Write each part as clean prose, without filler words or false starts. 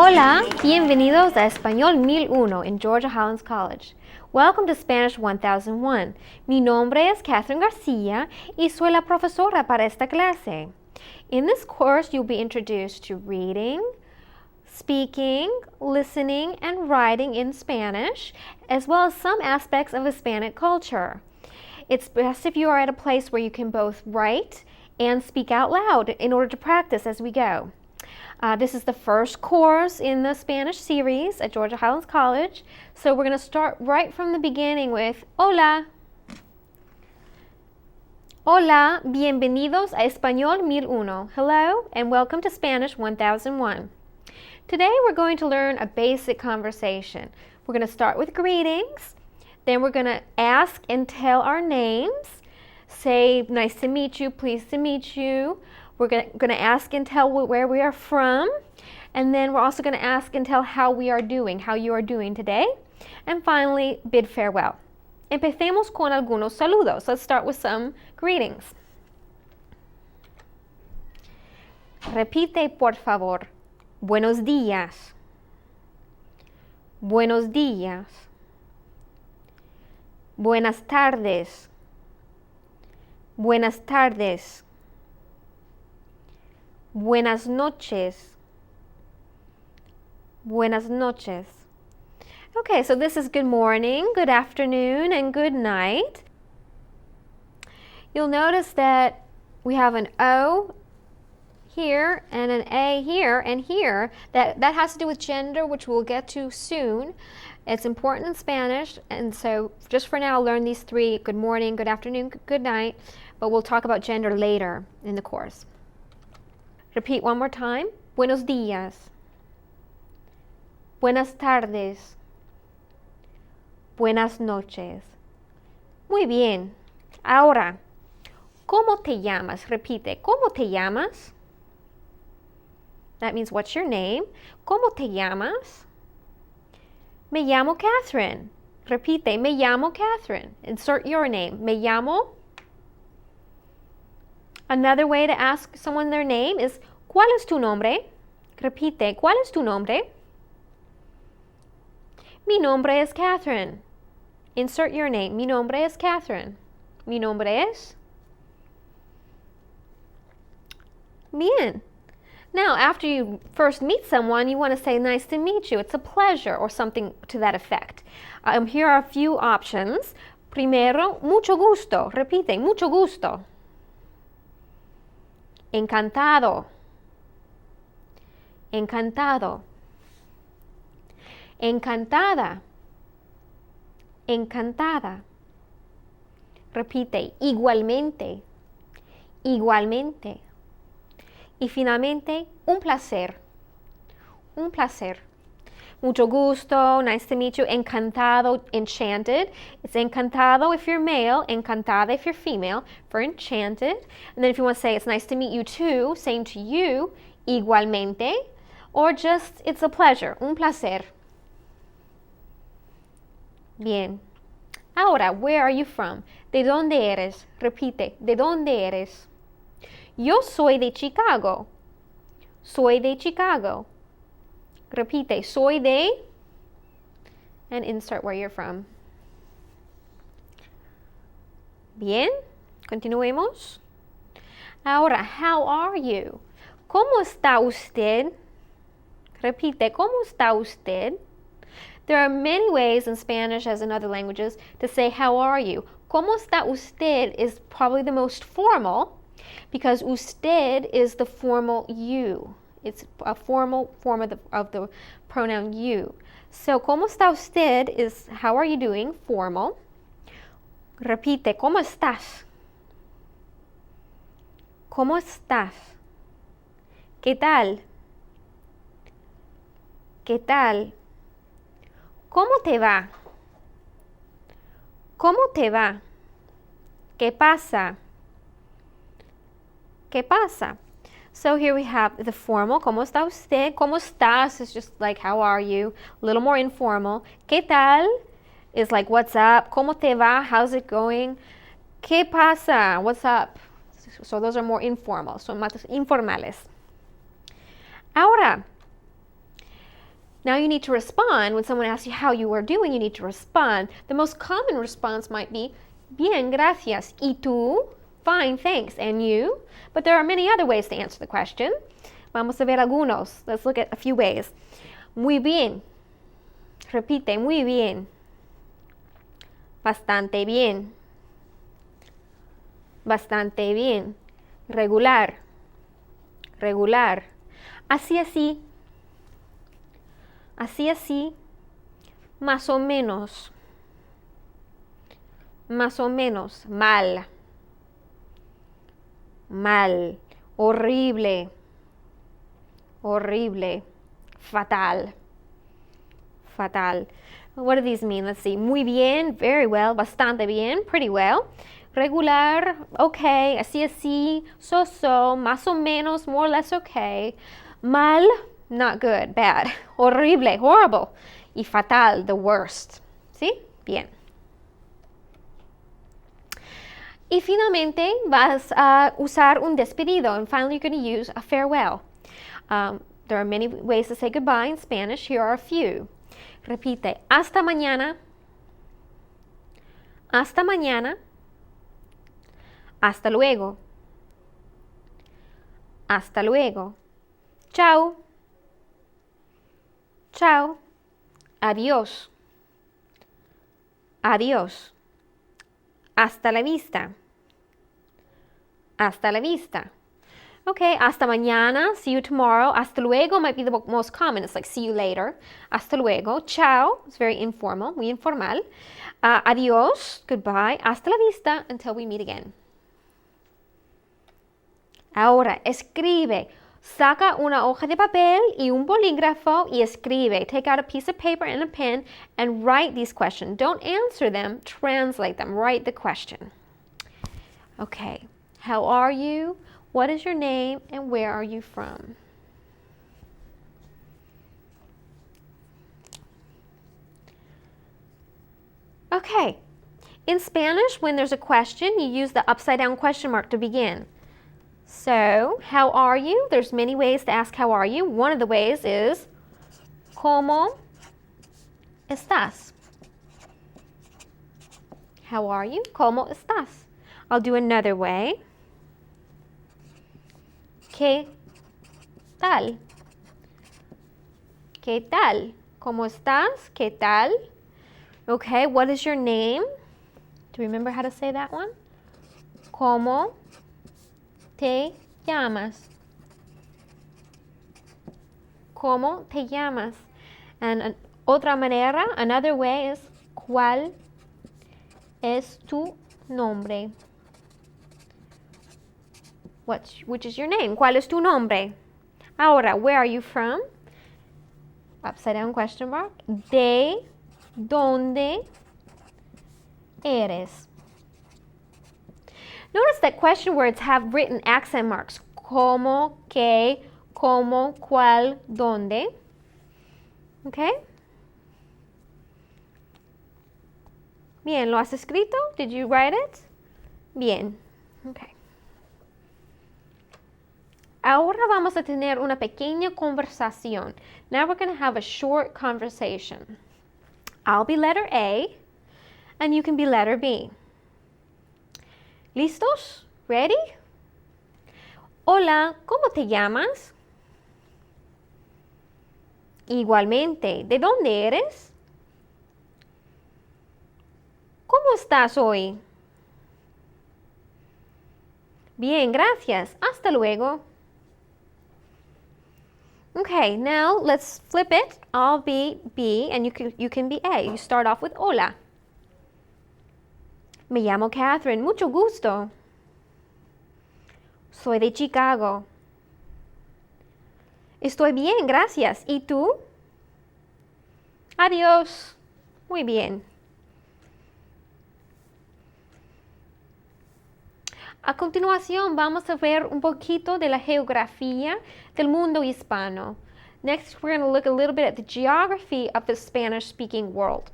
Hola, bienvenidos a Español 1001 in Georgia Highlands College. Welcome to Spanish 1001. Mi nombre es Kathryn Garcia y soy la profesora para esta clase. In this course, you'll be introduced to reading, speaking, listening, and writing in Spanish, as well as some aspects of Hispanic culture. It's best if you are at a place where you can both write and speak out loud in order to practice as we go. This is the first course in the Spanish series at Georgia Highlands College, so we're going to start right from the beginning with Hola. Hola, bienvenidos a Español 1001. Hello, and welcome to Spanish 1001. Today we're going to learn a basic conversation. We're going to start with greetings, then we're going to ask and tell our names, say nice to meet you, pleased to meet you. We're going to ask and tell where we are from, and then we're also going to ask and tell how we are doing, how you are doing today, and finally bid farewell. Empecemos con algunos saludos. Let's start with some greetings. Repite, por favor. Buenos días. Buenos días. Buenas tardes. Buenas tardes. Buenas noches. Buenas noches. Okay, so this is good morning, good afternoon, and good night. You'll notice that we have an O here and an A here and here. That has to do with gender, which we'll get to soon. It's important in Spanish, and so just for now, learn these three: good morning, good afternoon, good night, but we'll talk about gender later in the course. Repeat one more time. Buenos días. Buenas tardes. Buenas noches. Muy bien. Ahora, ¿cómo te llamas? Repite. ¿Cómo te llamas? That means what's your name? ¿Cómo te llamas? Me llamo Kathryn. Repite. Me llamo Kathryn. Insert your name. Me llamo. Another way to ask someone their name is, ¿cuál es tu nombre? Repite, ¿cuál es tu nombre? Mi nombre es Kathryn. Insert your name. Mi nombre es Kathryn. Mi nombre es. Bien. Now, after you first meet someone, you want to say, nice to meet you. It's a pleasure, or something to that effect. Here are a few options. Primero, mucho gusto. Repite, mucho gusto. Encantado. Encantado. Encantada. Encantada. Repite, igualmente. Igualmente. Y finalmente, un placer. Un placer. Mucho gusto, nice to meet you. Encantado, enchanted. It's encantado if you're male, encantada if you're female, for enchanted. And then if you want to say it's nice to meet you too, same to you, igualmente. Or just it's a pleasure, un placer. Bien. Ahora, where are you from? ¿De dónde eres? Repite, ¿de dónde eres? Yo soy de Chicago. Soy de Chicago. Repite, soy de, and insert where you're from. Bien, continuemos. Ahora, how are you? ¿Cómo está usted? Repite, ¿cómo está usted? There are many ways in Spanish, as in other languages, to say how are you. ¿Cómo está usted is probably the most formal, because usted is the formal you. It's a formal form of the pronoun you. So, ¿cómo está usted is how are you doing, formal. Repite, ¿cómo estás? ¿Cómo estás? ¿Qué tal? ¿Qué tal? ¿Cómo te va? ¿Cómo te va? ¿Qué pasa? ¿Qué pasa? So here we have the formal, ¿cómo está usted? ¿Cómo estás? Is just like, how are you? A little more informal. ¿Qué tal? Is like, what's up? ¿Cómo te va? How's it going? ¿Qué pasa? What's up? So those are more informal, son más informales. Ahora, Now you need to respond. When someone asks you how you are doing, you need to respond. The most common response might be, bien, gracias. ¿Y tú? Fine, thanks. And you? But there are many other ways to answer the question. Vamos a ver algunos. Let's look at a few ways. Muy bien. Repite, muy bien. Bastante bien. Bastante bien. Regular. Regular. Así, así. Así, así. Más o menos. Más o menos. Mal. Mal. Horrible. Horrible. Fatal. Fatal. What do these mean? Let's see. Muy bien, very well. Bastante bien, pretty well. Regular, okay. Así, así. So, más o menos, more or less okay. Mal, not good, bad. Horrible, horrible. Y fatal, the worst. ¿Sí? Bien. Y finalmente vas a usar un despedido. And finally you're going to use a farewell. There are many ways to say goodbye in Spanish. Here are a few. Repite, hasta mañana. Hasta mañana. Hasta luego. Hasta luego. Chao. Chao. Adiós. Adiós. Hasta la vista. Hasta la vista. Okay, hasta mañana, see you tomorrow. Hasta luego might be the most common. It's like see you later. Hasta luego. Chao, it's very informal, muy informal. Adiós, goodbye. Hasta la vista, until we meet again. Ahora, escribe. Saca una hoja de papel y un bolígrafo y escribe. Take out a piece of paper and a pen and write these questions. Don't answer them, translate them. Write the question. Okay, how are you? What is your name and where are you from? Okay, in Spanish, when there's a question, you use the upside down question mark to begin. So, how are you? There's many ways to ask how are you. One of the ways is, ¿Cómo estás? How are you? ¿Cómo estás? I'll do another way. ¿Qué tal? ¿Qué tal? ¿Cómo estás? ¿Qué tal? Okay, what is your name? Do you remember how to say that one? ¿Cómo te llamas? ¿Cómo te llamas? And otra manera, another way is, ¿cuál es tu nombre? Which is your name? ¿Cuál es tu nombre? Ahora, where are you from? Upside down question mark. ¿De dónde eres? Notice that question words have written accent marks. ¿Cómo, qué, cómo, cuál, dónde? Okay? Bien, ¿lo has escrito? Did you write it? Bien. Okay. Ahora vamos a tener una pequeña conversación. Now we're going to have a short conversation. I'll be letter A, and you can be letter B. ¿Listos? Ready? Hola, ¿cómo te llamas? Igualmente, ¿de dónde eres? ¿Cómo estás hoy? Bien, gracias. Hasta luego. Okay, now let's flip it. I'll be B and you can be A. You start off with hola. Me llamo Kathryn, mucho gusto. Soy de Chicago. Estoy bien, gracias. ¿Y tú? Adiós. Muy bien. A continuación vamos a ver un poquito de la geografía del mundo hispano. Next, we're going to look a little bit at the geography of the Spanish-speaking world.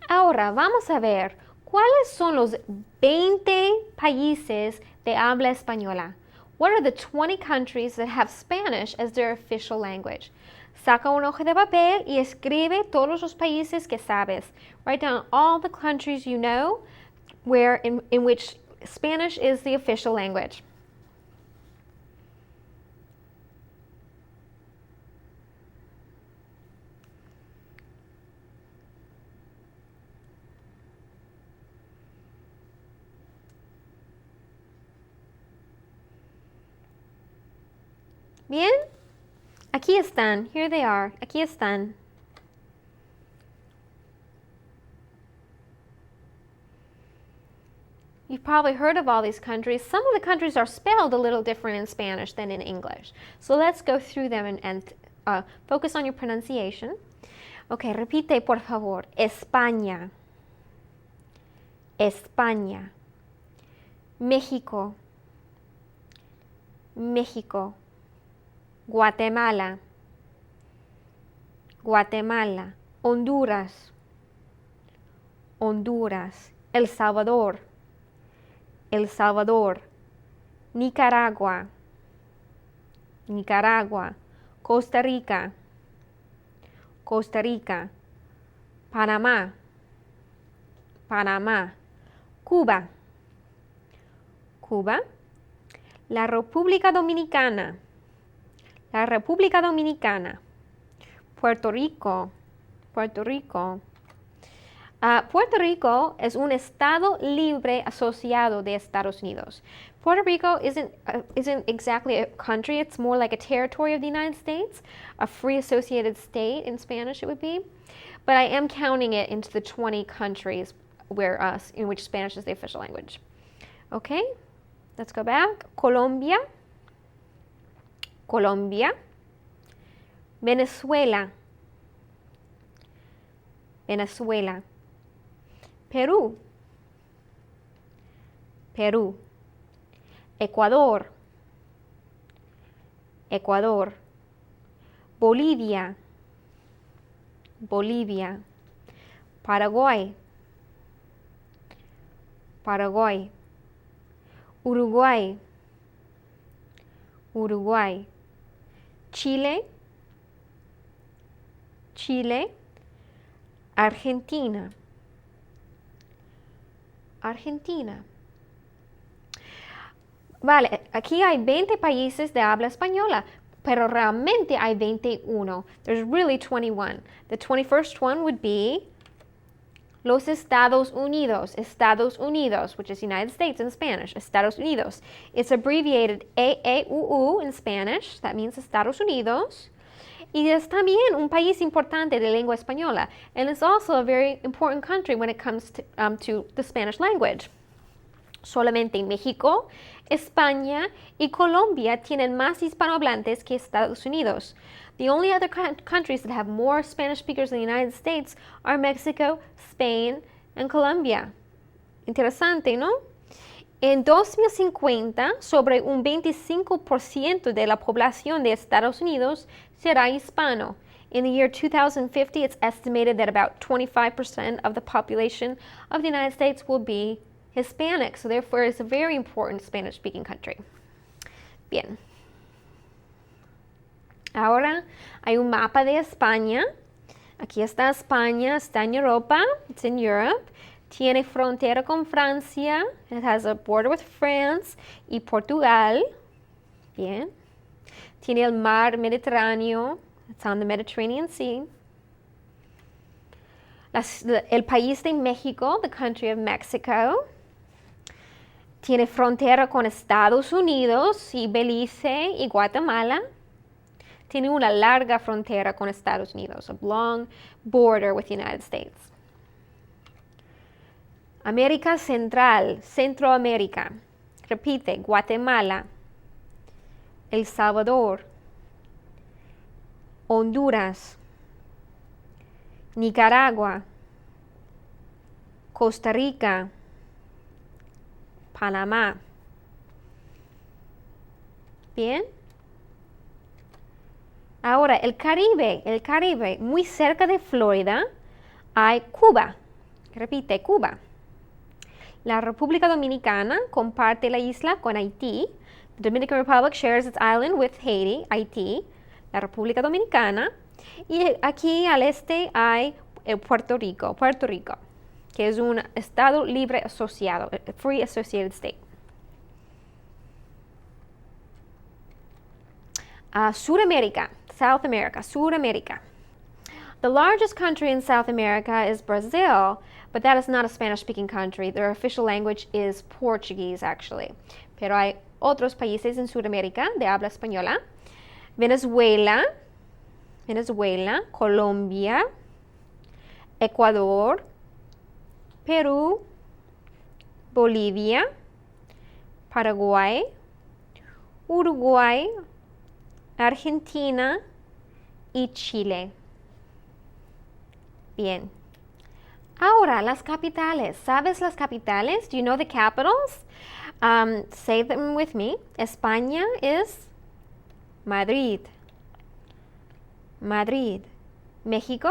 Ahora vamos a ver cuáles son los 20 países de habla española. What are the 20 countries that have Spanish as their official language? Saca una hoja de papel y escribe todos los países que sabes. Write down all the countries you know where in which Spanish is the official language. Bien, aquí están. Here they are. Aquí están. You've probably heard of all these countries. Some of the countries are spelled a little different in Spanish than in English. So let's go through them and focus on your pronunciation. Okay, repite por favor. España. España. México. México. Guatemala. Guatemala. Honduras. Honduras. El Salvador. El Salvador, Nicaragua, Nicaragua, Costa Rica, Costa Rica, Panamá, Panamá, Cuba, Cuba, la República Dominicana, la República Dominicana, Puerto Rico, Puerto Rico. Puerto Rico es un estado libre asociado de Estados Unidos. Puerto Rico isn't exactly a country, it's more like a territory of the United States, a free associated state in Spanish it would be. But I am counting it into the 20 countries in which Spanish is the official language. Okay, let's go back. Colombia, Colombia, Venezuela, Venezuela, Perú, Perú, Ecuador, Ecuador, Bolivia, Bolivia, Paraguay, Paraguay, Uruguay, Uruguay, Chile, Chile, Argentina, Argentina. Vale, aquí hay 20 países de habla española, pero realmente hay 21. There's really 21. The 21st one would be los Estados Unidos, Estados Unidos, which is United States in Spanish, Estados Unidos. It's abbreviated EEUU in Spanish, that means Estados Unidos. Y es también un país importante de lengua española, and it's also a very important country when it comes to the Spanish language. Solamente México, España y Colombia tienen más hispanohablantes que Estados Unidos. The only other countries that have more Spanish speakers than the United States are Mexico, Spain, and Colombia. Interesante, ¿no? En 2050, sobre un 25% de la población de Estados Unidos será hispano. In the year 2050, it's estimated that about 25% of the population of the United States will be Hispanic, so therefore it's a very important Spanish-speaking country. Bien. Ahora hay un mapa de España. Aquí está España, está en Europa, it's in Europe. Tiene frontera con Francia, it has a border with France y Portugal. Bien. Tiene el mar Mediterráneo, it's on the Mediterranean Sea. El país de México, the country of Mexico. Tiene frontera con Estados Unidos y Belice y Guatemala. Tiene una larga frontera con Estados Unidos, a long border with the United States. América Central, Centroamérica. Repite, Guatemala, El Salvador, Honduras, Nicaragua, Costa Rica, Panamá. Bien. Ahora, el Caribe, muy cerca de Florida, hay Cuba. Repite, Cuba. La República Dominicana comparte la isla con Haití. The Dominican Republic shares its island with Haití, la República Dominicana, y aquí al este hay Puerto Rico, que es un estado libre asociado, a free associated state. Sudamérica, South America, Sudamérica. The largest country in South America is Brazil, but that is not a Spanish-speaking country. Their official language is Portuguese, actually. Pero hay otros países en Sudamérica de habla española. Venezuela, Colombia, Ecuador, Perú, Bolivia, Paraguay, Uruguay, Argentina y Chile. Bien. Ahora, las capitales. ¿Sabes las capitales? Do you know the capitals? Say them with me. España is Madrid. México,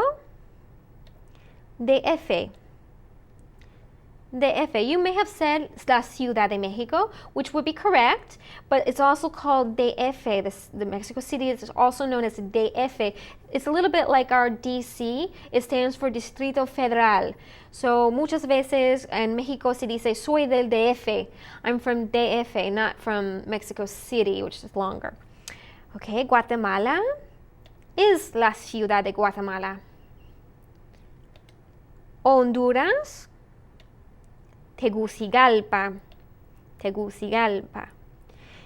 DF. You may have said la Ciudad de Mexico, which would be correct, but it's also called DF. The Mexico City is also known as DF. It's a little bit like our DC. It stands for Distrito Federal. So muchas veces en Mexico se dice soy del DF. I'm from DF, not from Mexico City, which is longer. Okay, Guatemala is la Ciudad de Guatemala. Honduras, Tegucigalpa.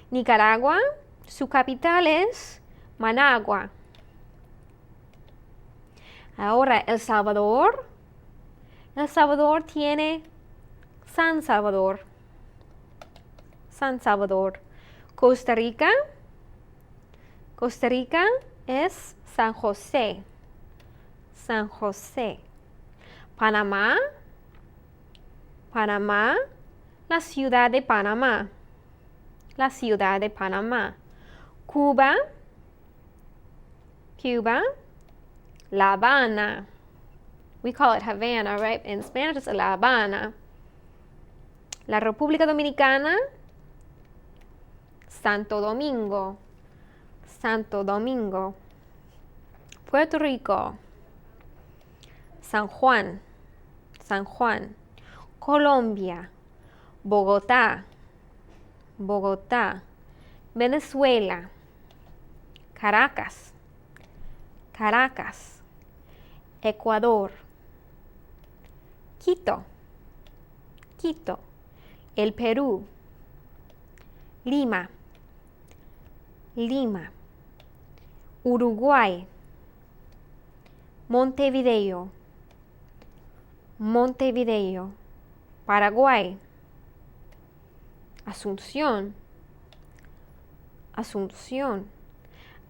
Nicaragua, su capital es Managua. Ahora, El Salvador tiene San Salvador. Costa Rica es San José. Panamá, la ciudad de Panamá. Cuba, La Habana. We call it Havana, right? In Spanish, it's La Habana. La República Dominicana, Santo Domingo. Puerto Rico, San Juan. Colombia, Bogotá. Venezuela, Caracas. Ecuador, Quito. El Perú, Lima. Uruguay, Montevideo. Paraguay, Asunción.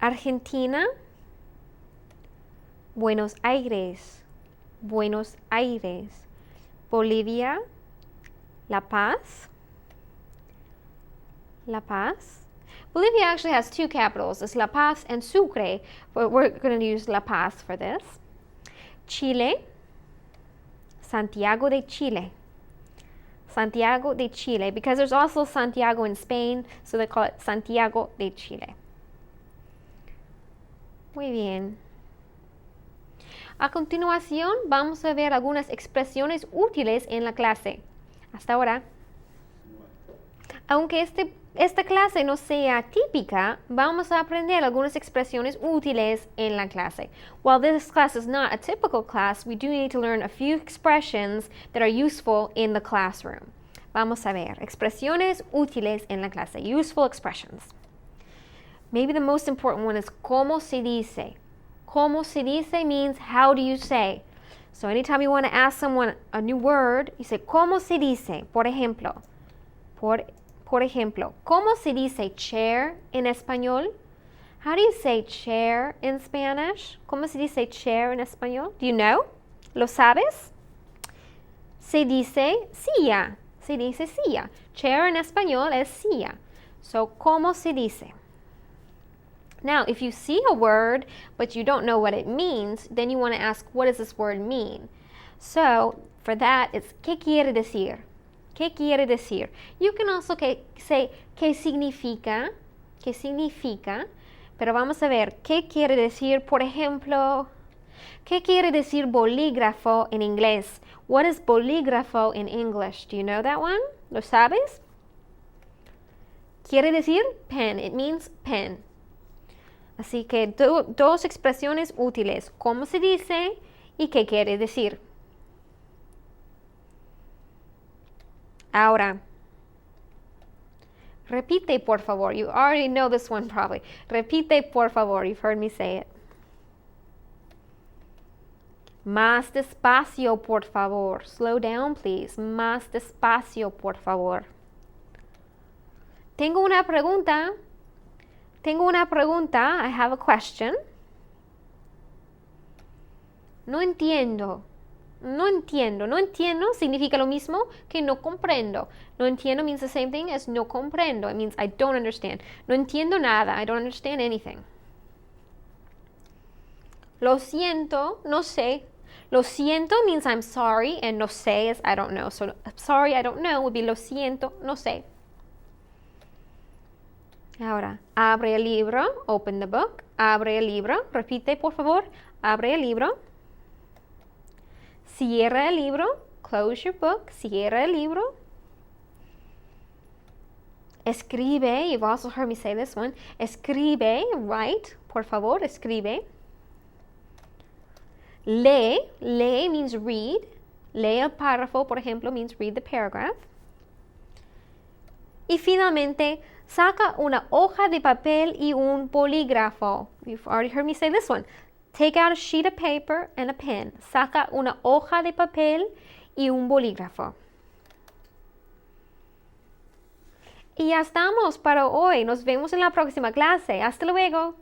Argentina, Buenos Aires. Bolivia, La Paz. Bolivia actually has two capitals. It's La Paz and Sucre, but we're going to use La Paz for this. Chile, Santiago de Chile, because there's also Santiago in Spain, so they call it Santiago de Chile. Muy bien. A continuación, vamos a ver algunas expresiones útiles en la clase. Hasta ahora. Aunque esta clase no sea típica, vamos a aprender algunas expresiones útiles en la clase. While this class is not a typical class, we do need to learn a few expressions that are useful in the classroom. Vamos a ver, expresiones útiles en la clase, useful expressions. Maybe the most important one is ¿cómo se dice? ¿Cómo se dice means how do you say? So anytime you want to ask someone a new word, you say ¿cómo se dice? Por ejemplo, ¿cómo se dice chair en español? How do you say chair in Spanish? ¿Cómo se dice chair en español? Do you know? ¿Lo sabes? Se dice silla. Chair en español es silla. So, ¿cómo se dice? Now, if you see a word, but you don't know what it means, then you want to ask, what does this word mean? So, for that, it's ¿qué quiere decir? ¿Qué quiere decir? You can also say qué significa, pero vamos a ver qué quiere decir, por ejemplo, ¿qué quiere decir bolígrafo en inglés? What is bolígrafo in English? Do you know that one? ¿Lo sabes? Quiere decir pen. It means pen. Así que dos expresiones útiles. ¿Cómo se dice y qué quiere decir? Ahora, repite por favor. You already know this one probably. Repite por favor. You've heard me say it. Más despacio, por favor. Slow down, please. Más despacio, por favor. Tengo una pregunta. I have a question. No entiendo. No entiendo significa lo mismo que no comprendo. No entiendo means the same thing as no comprendo. It means I don't understand. No entiendo nada. I don't understand anything. Lo siento, no sé. Lo siento means I'm sorry, and no sé is I don't know. So sorry, I don't know would be lo siento, no sé. Ahora, abre el libro, open the book. Abre el libro, repite por favor. Abre el libro. Cierra el libro, close your book. Cierra el libro. Escribe, you've also heard me say this one. Escribe, write, por favor, escribe. Lee means read. Lee el párrafo, por ejemplo, means read the paragraph. Y finalmente, saca una hoja de papel y un bolígrafo. You've already heard me say this one. Take out a sheet of paper and a pen. Saca una hoja de papel y un bolígrafo. Y ya estamos para hoy. Nos vemos en la próxima clase. Hasta luego.